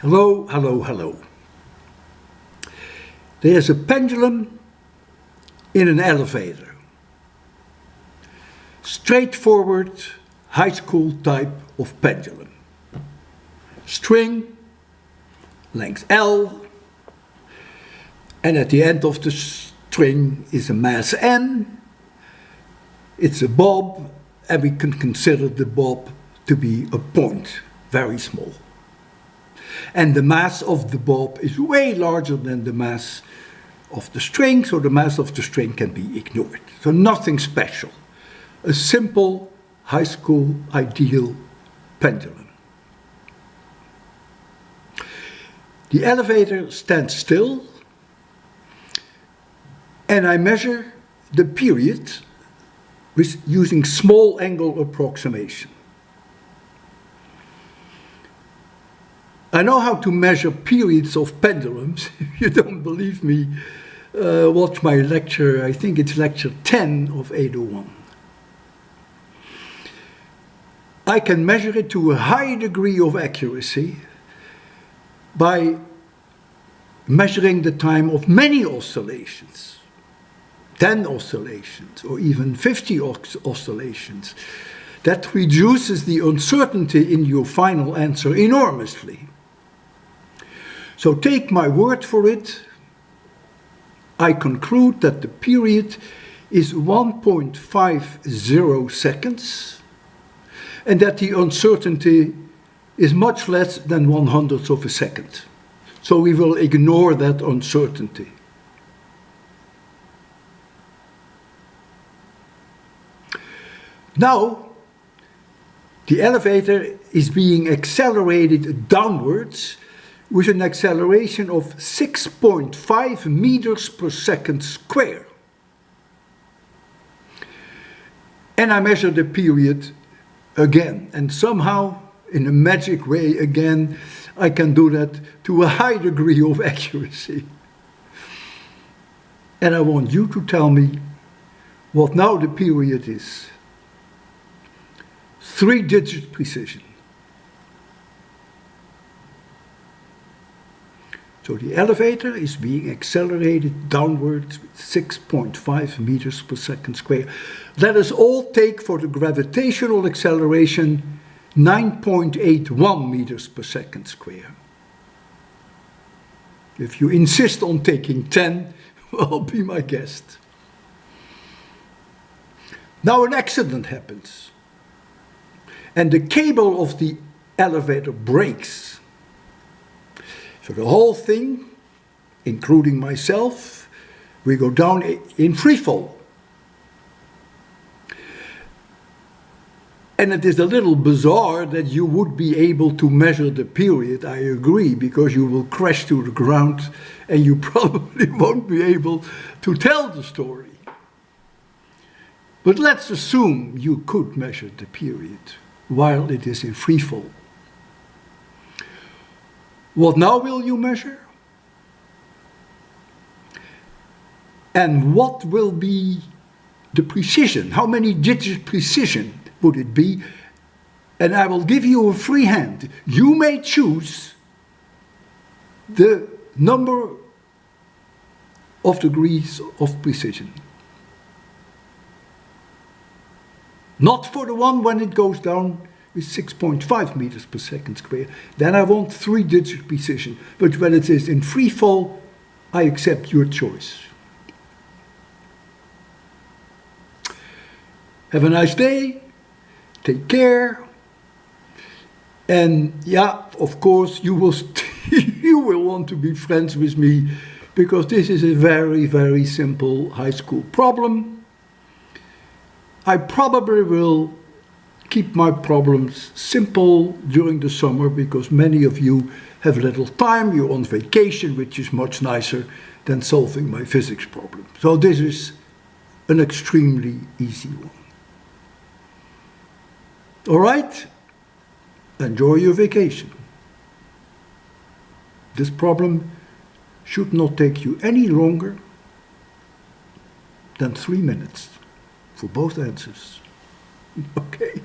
Hello, hello, hello. There's a pendulum in an elevator. Straightforward, high school type of pendulum. String, length L, and at the end of the string is a mass M. It's a bob, and we can consider the bob to be a point, very small. And the mass of the bob is way larger than the mass of the string, so the mass of the string can be ignored. So nothing special. A simple high school ideal pendulum. The elevator stands still, and I measure the period using small angle approximation. I know how to measure periods of pendulums. If you don't believe me, watch my lecture. I think it's lecture 10 of 801. I can measure it to a high degree of accuracy by measuring the time of many oscillations, 10 oscillations or even 50 oscillations. That reduces the uncertainty in your final answer enormously. So take my word for it, I conclude that the period is 1.50 seconds and that the uncertainty is much less than 1/100th of a second. So we will ignore that uncertainty. Now, the elevator is being accelerated downwards with an acceleration of 6.5 meters per second square. And I measure the period again, and somehow, in a magic way again, I can do that to a high degree of accuracy. And I want you to tell me what now the period is. 3-digit precision. So the elevator is being accelerated downwards with 6.5 meters per second square. Let us all take for the gravitational acceleration 9.81 meters per second square. If you insist on taking 10, well, be my guest. Now an accident happens, and the cable of the elevator breaks. So the whole thing, including myself, we go down in free fall. And it is a little bizarre that you would be able to measure the period, I agree, because you will crash to the ground and you probably won't be able to tell the story. But let's assume you could measure the period while it is in free fall. What now will you measure? And what will be the precision? How many digit precision would it be? And I will give you a free hand. You may choose the number of degrees of precision. Not for the one when it goes down with 6.5 meters per second square. Then I want 3-digit precision. But when it is in free fall, I accept your choice. Have a nice day. Take care. And yeah, of course, you will want to be friends with me, because this is a very, very simple high school problem. I probably will keep my problems simple during the summer, because many of you have little time, you're on vacation, which is much nicer than solving my physics problem. So this is an extremely easy one. All right, enjoy your vacation. This problem should not take you any longer than 3 minutes for both answers. Okay.